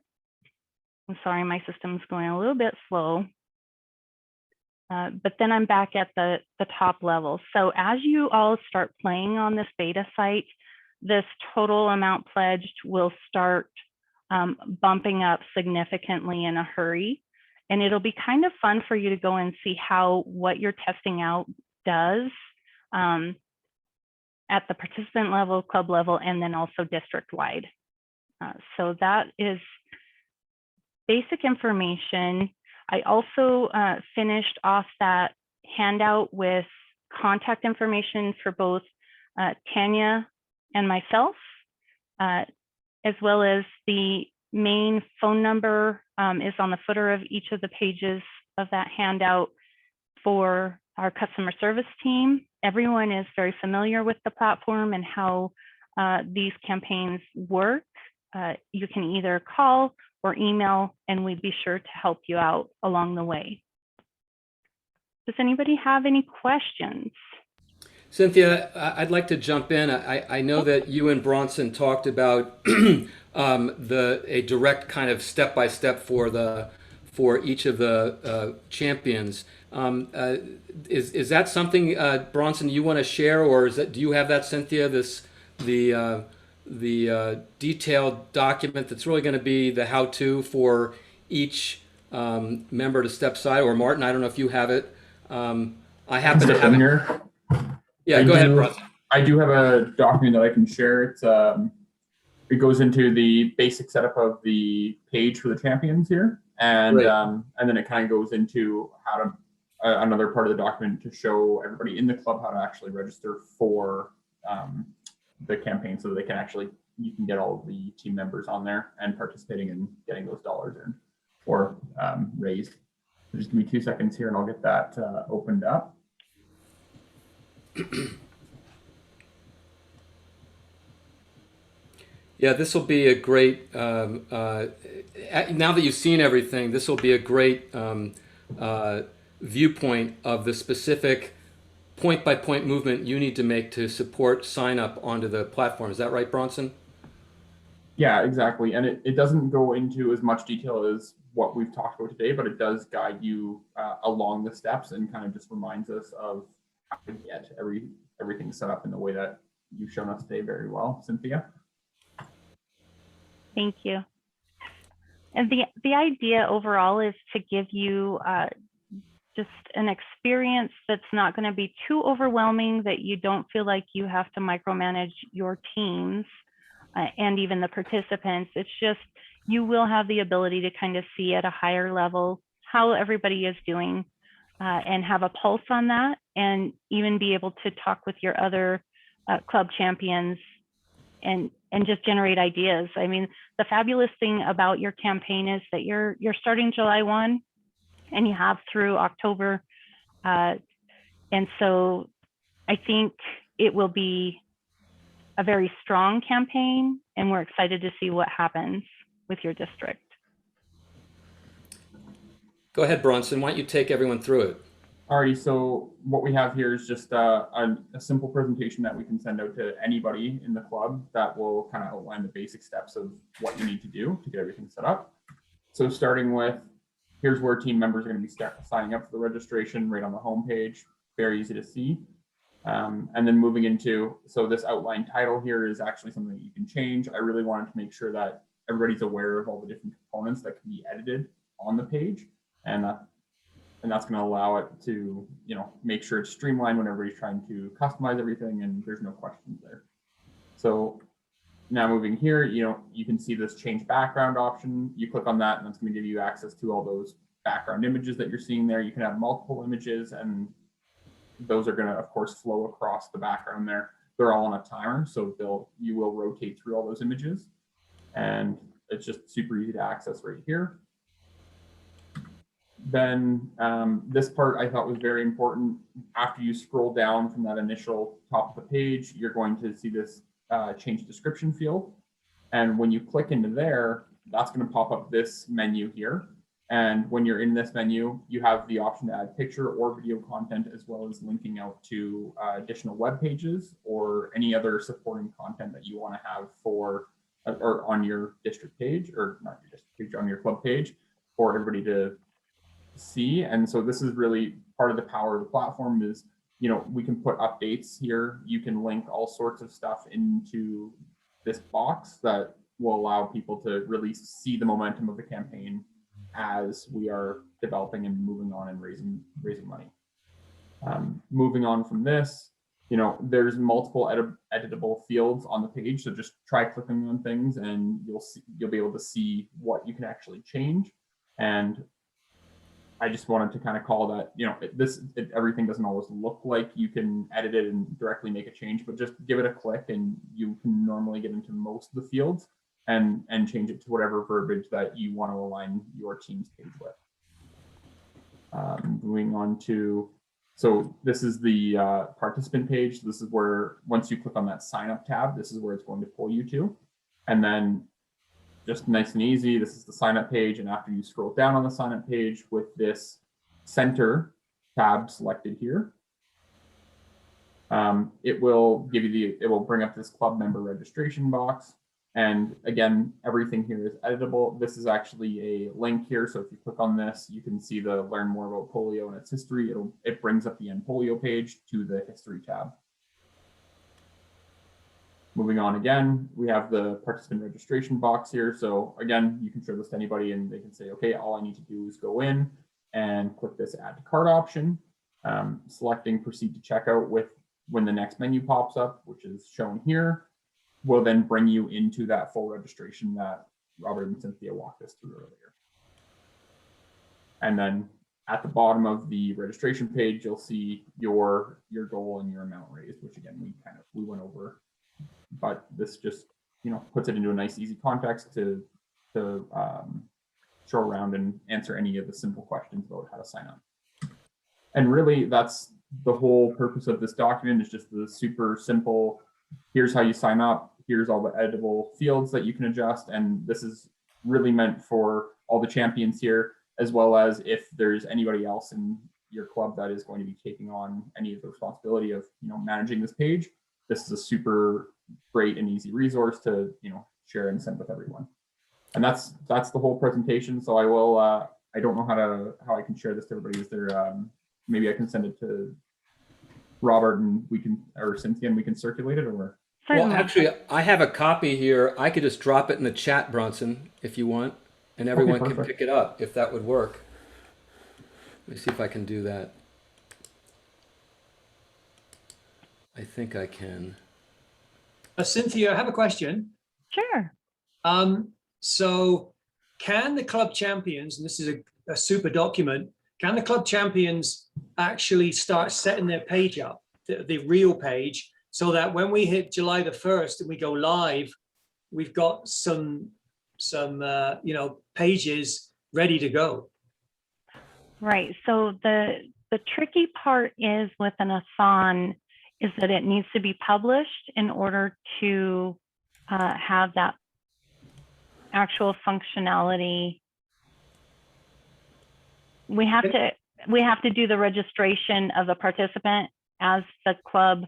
I'm sorry, my system's going a little bit slow. But then I'm back at the top level. So as you all start playing on this beta site, this total amount pledged will start bumping up significantly in a hurry. And it'll be kind of fun for you to go and see how what you're testing out does at the participant level, club level, and then also district-wide. So that is basic information. I also finished off that handout with contact information for both Tanya and myself, as well as the main phone number is on the footer of each of the pages of that handout for our customer service team. Everyone is very familiar with the platform and how these campaigns work. You can either call or email, and we'd be sure to help you out along the way. Does anybody have any questions? Cynthia, I'd like to jump in. I know that you and Bronson talked about a direct kind of step-by-step for each of the champions. Is that something, Bronson, you want to share, or do you have that, Cynthia? The detailed document that's really going to be the how-to for each member to step aside, or Martin, I don't know if you have it. I happen to have it here. Yeah, go ahead, Bronson. I do have a document that I can share. It's it goes into the basic setup of the page for the champions here, and then it kind of goes into how to another part of the document to show everybody in the club how to actually register for the campaign, so that they can actually, you can get all of the team members on there and participating in getting those dollars earned or raised. So just give me 2 seconds here and I'll get that opened up. Yeah, this will be a great, now that you've seen everything, this will be a great viewpoint of the specific point-by-point movement you need to make to support sign up onto the platform. Is that right, Bronson? Yeah, exactly. And it doesn't go into as much detail as what we've talked about today, but it does guide you along the steps and kind of just reminds us of how to get everything set up in the way that you've shown us today very well, Cynthia. Thank you. And the idea overall is to give you just an experience that's not going to be too overwhelming, that you don't feel like you have to micromanage your teams and even the participants. It's just, you will have the ability to kind of see at a higher level how everybody is doing and have a pulse on that, and even be able to talk with your other club champions and just generate ideas. I mean, the fabulous thing about your campaign is that you're starting July 1 and you have through October. And so I think it will be a very strong campaign, and we're excited to see what happens with your district. Go ahead, Bronson. Why don't you take everyone through it? Alrighty, so what we have here is just a simple presentation that we can send out to anybody in the club that will kind of outline the basic steps of what you need to do to get everything set up. So starting with, here's where team members are going to be signing up for the registration right on the home page. Very easy to see. And then moving into, so this outline title here is actually something that you can change. I really wanted to make sure that everybody's aware of all the different components that can be edited on the page. And that's going to allow it to, you know, make sure it's streamlined whenever you're trying to customize everything and there's no questions there. So Now moving here, you can see this change background option. You click on that and that's going to give you access to all those background images that you're seeing there. You can have multiple images and those are going to, of course, flow across the background there. They're all on a timer, so you will rotate through all those images. And it's just super easy to access right here. Then this part I thought was very important. After you scroll down from that initial top of the page, you're going to see this change description field. And when you click into there, that's going to pop up this menu here. And when you're in this menu, you have the option to add picture or video content, as well as linking out to additional web pages or any other supporting content that you want to have for or on your district page, or not your district page, on your club page for everybody to see. And so this is really part of the power of the platform is, we can put updates here. You can link all sorts of stuff into this box that will allow people to really see the momentum of the campaign as we are developing and moving on and raising money. Moving on from this, there's multiple editable fields on the page. So just try clicking on things and you'll be able to see what you can actually change. And I just wanted to kind of call that, everything doesn't always look like you can edit it and directly make a change, but just give it a click and you can normally get into most of the fields and change it to whatever verbiage that you want to align your team's page with. Moving on to, so this is the participant page. This is where, once you click on that sign up tab, this is where it's going to pull you to. And then just nice and easy, this is the sign up page. And after you scroll down on the sign up page with this center tab selected here, it will give you it will bring up this club member registration box. And again, everything here is editable. This is actually a link here. So if you click on this, you can see the learn more about polio and its history. It brings up the End Polio page to the history tab. Moving on again, we have the participant registration box here. So again, you can show this to anybody and they can say, okay, all I need to do is go in and click this add to cart option, selecting proceed to checkout when the next menu pops up, which is shown here, will then bring you into that full registration that Robert and Cynthia walked us through earlier. And then at the bottom of the registration page, you'll see your goal and your amount raised, which again, we went over. But this just, puts it into a nice, easy context to show around and answer any of the simple questions about how to sign up. And really, that's the whole purpose of this document, is just the super simple, here's how you sign up, here's all the editable fields that you can adjust. And this is really meant for all the champions here, as well as if there's anybody else in your club that is going to be taking on any of the responsibility of, managing this page. This is a super great and easy resource to, share and send with everyone. And that's the whole presentation. So I will, I don't know how I can share this to everybody. Is there, maybe I can send it to Robert and or Cynthia, and we can circulate it, or? Well, actually, I have a copy here. I could just drop it in the chat, Bronson, if you want, and everyone can pick it up, if that would work. Let me see if I can do that. I think I can. Cynthia, I have a question. Sure. So can the club champions, and this is a super document, can the club champions actually start setting their page up, the real page, so that when we hit July the 1st and we go live, we've got some pages ready to go? Right. So the tricky part is with an a-thon is that it needs to be published in order to have that actual functionality. We have to do the registration of the participant as the club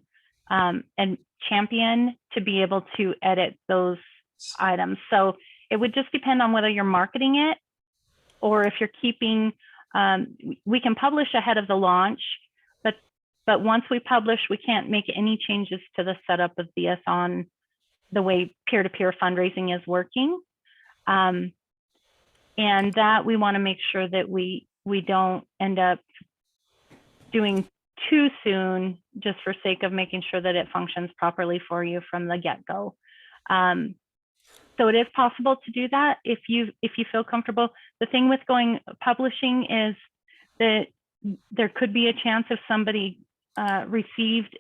and champion to be able to edit those items. So it would just depend on whether you're marketing it or if you're keeping, we can publish ahead of the launch, but once we publish, we can't make any changes to the setup of the a-thon, the way peer-to-peer fundraising is working. And that we want to make sure that we don't end up doing too soon, just for sake of making sure that it functions properly for you from the get-go. So it is possible to do that if you feel comfortable. The thing with going publishing is that there could be a chance if somebody received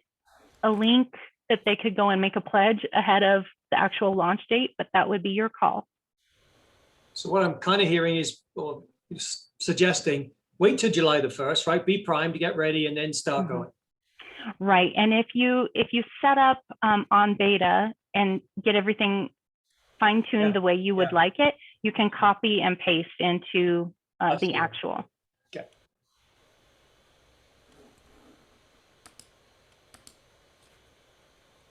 a link that they could go and make a pledge ahead of the actual launch date, but that would be your call. So what I'm kind of hearing is, or suggesting, wait till July the 1st, right? Be primed to get ready and then start going. Right. And if you set up on beta and get everything fine-tuned the way you would like it, you can copy and paste into the actual. Okay.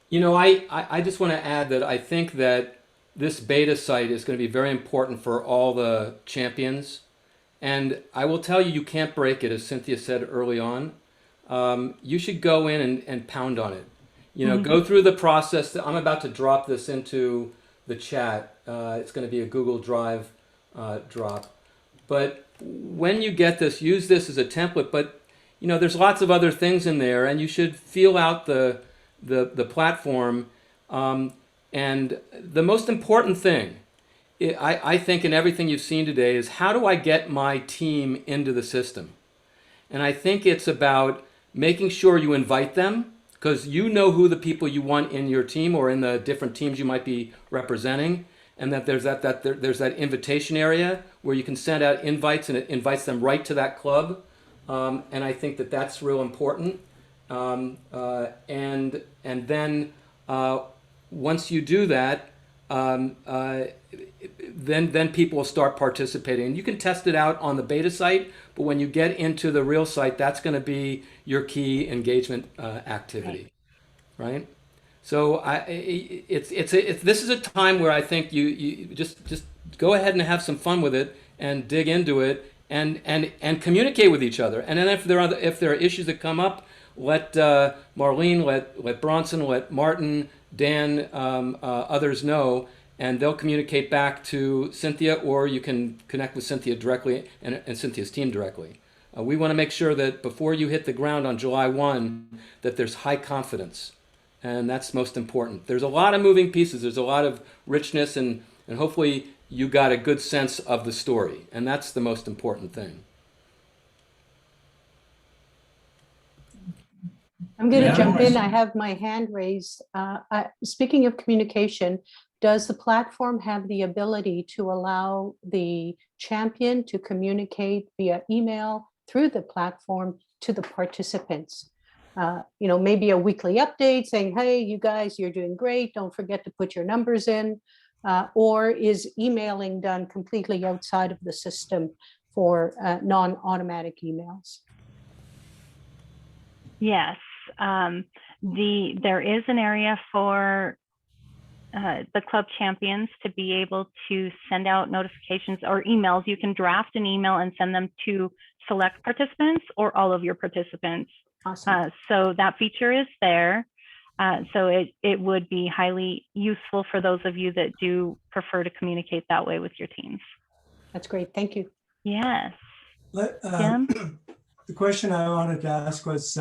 You know, I just want to add that I think that this beta site is going to be very important for all the champions. And I will tell you, you can't break it, as Cynthia said early on. You should go in and pound on it. You know, go through the process. I'm about to drop this into the chat. It's going to be a Google Drive drop. But when you get this, use this as a template. But, you know, there's lots of other things in there, and you should feel out the platform. And the most important thing, I think, in everything you've seen today is, how do I get my team into the system? And I think it's about making sure you invite them, because you know who the people you want in your team or in the different teams you might be representing, and that there's that invitation area where you can send out invites, and it invites them right to that club. And I think that that's real important. And then once you do that, then people will start participating. And you can test it out on the beta site, but when you get into the real site, that's going to be your key engagement activity, right? So this is a time where I think you just go ahead and have some fun with it and dig into it and communicate with each other. And then if there are issues that come up, let Marlene, let Bronson, let Martin, Dan, others know, and they'll communicate back to Cynthia, or you can connect with Cynthia directly and Cynthia's team directly. We want to make sure that before you hit the ground on July 1, that there's high confidence, and that's most important. There's a lot of moving pieces. There's a lot of richness, and hopefully you got a good sense of the story, and that's the most important thing. I'm going to jump in. I have my hand raised. Speaking of communication, does the platform have the ability to allow the champion to communicate via email through the platform to the participants? You know, maybe a weekly update saying, hey, you guys, you're doing great. Don't forget to put your numbers in. Or is emailing done completely outside of the system for non-automatic emails? Yes. There is an area for the club champions to be able to send out notifications or emails. You can draft an email and send them to select participants or all of your participants. Awesome. So that feature is there. So it would be highly useful for those of you that do prefer to communicate that way with your teams. That's great. Thank you. Yes. Tim? The question I wanted to ask was,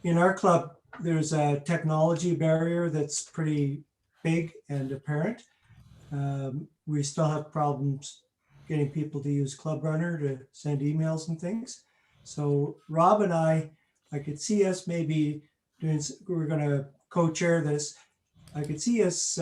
in our club, there's a technology barrier that's pretty big and apparent. We still have problems getting people to use Club Runner to send emails and things. So Rob and I could see us maybe doing, we're going to co-chair this. I could see us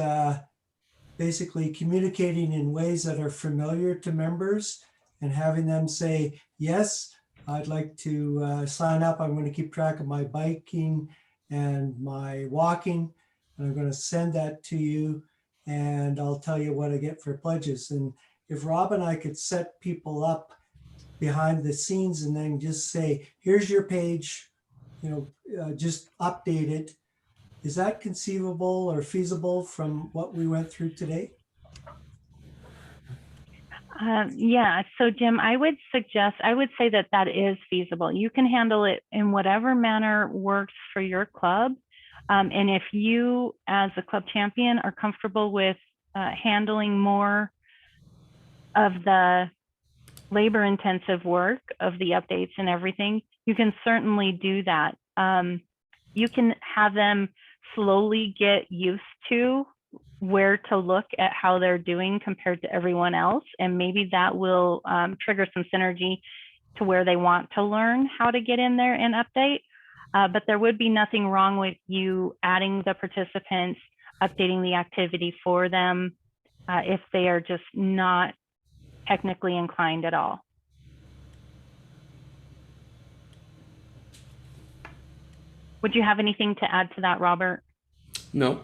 basically communicating in ways that are familiar to members and having them say, yes, I'd like to sign up. I'm going to keep track of my biking and my walking. And I'm going to send that to you, and I'll tell you what I get for pledges. And if Rob and I could set people up behind the scenes and then just say, here's your page, you know, just update it. Is that conceivable or feasible from what we went through today? Yeah, so Jim, I would say that is feasible. You can handle it in whatever manner works for your club. And if you, as a club champion, are comfortable with handling more of the labor-intensive work of the updates and everything, you can certainly do that. You can have them slowly get used to where to look at how they're doing compared to everyone else. And maybe that will trigger some synergy to where they want to learn how to get in there and update. But there would be nothing wrong with you adding the participants, updating the activity for them if they are just not technically inclined at all. Would you have anything to add to that, Robert? No.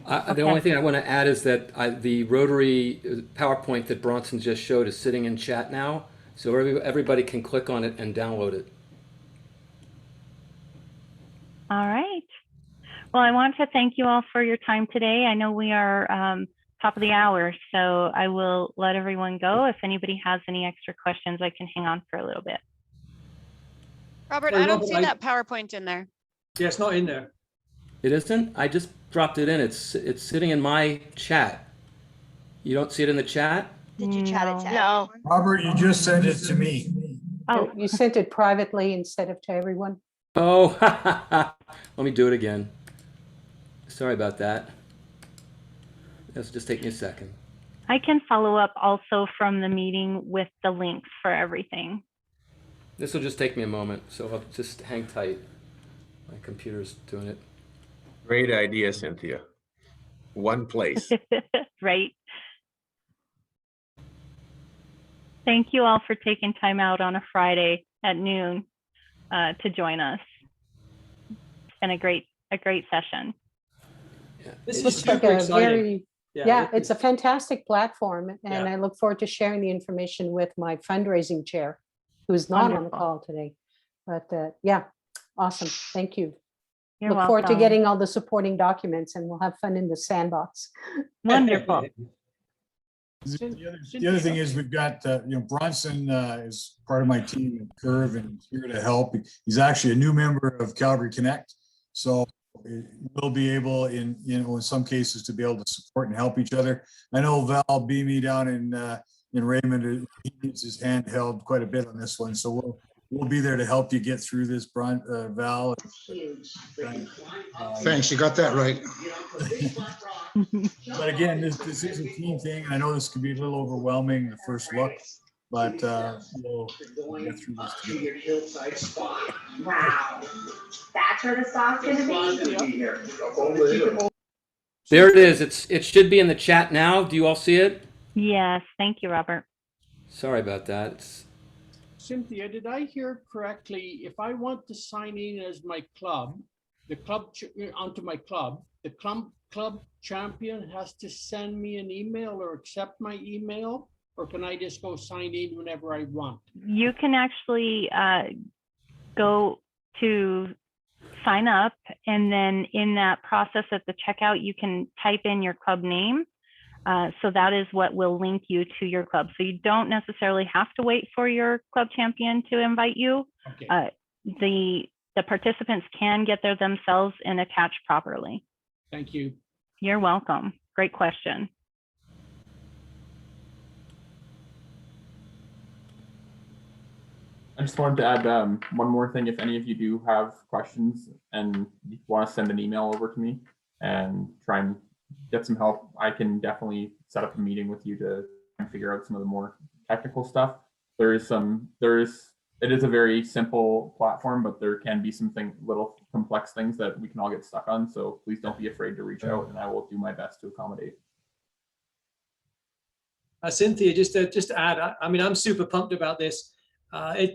The Okay. only thing I want to add is that the Rotary PowerPoint that Bronson just showed is sitting in chat now, so everybody can click on it and download it. All right. Well, I want to thank you all for your time today. I know we are top of the hour, so I will let everyone go. If anybody has any extra questions, I can hang on for a little bit. Robert, Sorry, I don't Robert, see that PowerPoint in there. Yeah, it's not in there. It isn't? I just dropped it in. It's sitting in my chat. You don't see it in the chat? Did you chat it No. to No. everyone? Robert, you just sent it to me. Oh, You sent it privately instead of to everyone. Oh, let me do it again. Sorry about that. This will just take me a second. I can follow up also from the meeting with the links for everything. This will just take me a moment, so I'll just hang tight. My computer's doing it. Great idea, Cynthia. One place. Right. Thank you all for taking time out on a Friday at noon to join us. It's been a great session. Yeah. This is Looks like super a exciting. very, yeah, it's a fantastic platform. And Yeah. I look forward to sharing the information with my fundraising chair, who's not on the Wonderful. call today. But yeah, awesome. Thank you. You're Look forward to welcome. getting all the supporting documents, and we'll have fun in the sandbox. Wonderful. The other thing is we've got, Bronson is part of my team at Curve and he's here to help. He's actually a new member of Calgary Connect. So we'll be able in some cases to be able to support and help each other. I know Val Beamy down in Raymond, he needs his hand held quite a bit on this one. So we'll be there to help you get through this, Val. Thanks, you got that right. But again, this is a team thing. I know this could be a little overwhelming the first look, but we'll get through this together. Wow, that's where the stock's gonna be. There it is. It should be in the chat now. Do you all see it? Yes, thank you, Robert. Sorry about that. Cynthia, did I hear correctly? If I want to sign in as my club, onto my club, the club champion has to send me an email or accept my email, or can I just go sign in whenever I want? You can actually go to sign up, and then in that process at the checkout, you can type in your club name. So that is what will link you to your club. So you don't necessarily have to wait for your club champion to invite you. Okay. The participants can get there themselves and attach properly. Thank you. You're welcome. Great question. I just wanted to add one more thing. If any of you do have questions and you want to send an email over to me and try and get some help, I can definitely set up a meeting with you to figure out some of the more technical stuff. It is a very simple platform, but there can be some little complex things that we can all get stuck on. So please don't be afraid to reach out, and I will do my best to accommodate. Cynthia, just to add, I mean, I'm super pumped about this.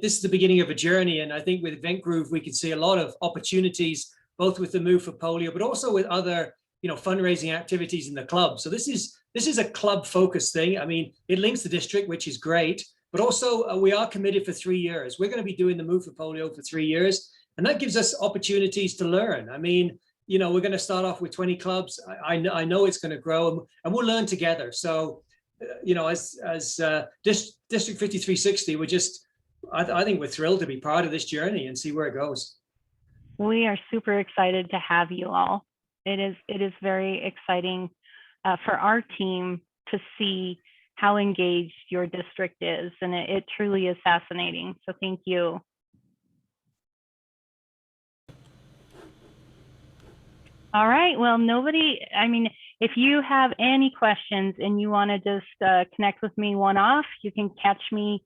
This is the beginning of a journey, and I think with Eventgroove, we can see a lot of opportunities, both with the move for polio, but also with other, fundraising activities in the club. So this is a club-focused thing. I mean, it links the district, which is great, but also we are committed for 3 years. We're going to be doing the move for polio for 3 years, and that gives us opportunities to learn. I mean, we're going to start off with 20 clubs. I know it's going to grow, and we'll learn together. So, as District 5360, I think we're thrilled to be part of this journey and see where it goes. We are super excited to have you all. It is very exciting for our team to see how engaged your district is, and it truly is fascinating. So thank you. All right. Well, if you have any questions and you want to just connect with me one-off, you can catch me,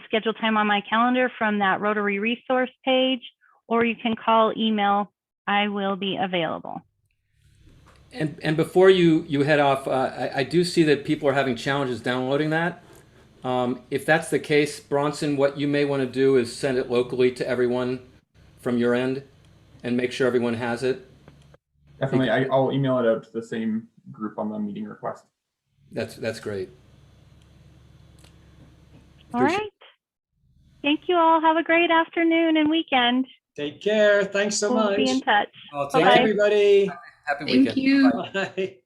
schedule time on my calendar from that Rotary resource page, or you can call, email. I will be available. And before you head off, I do see that people are having challenges downloading that. If that's the case, Bronson, what you may want to do is send it locally to everyone from your end and make sure everyone has it. Definitely, I'll email it out to the same group on the meeting request. That's great. All right. Thank you all. Have a great afternoon and weekend. Take care. Thanks so We'll much. be in touch. Well, Bye, Bye-bye. everybody. Happy Thank weekend. you. Bye. Bye.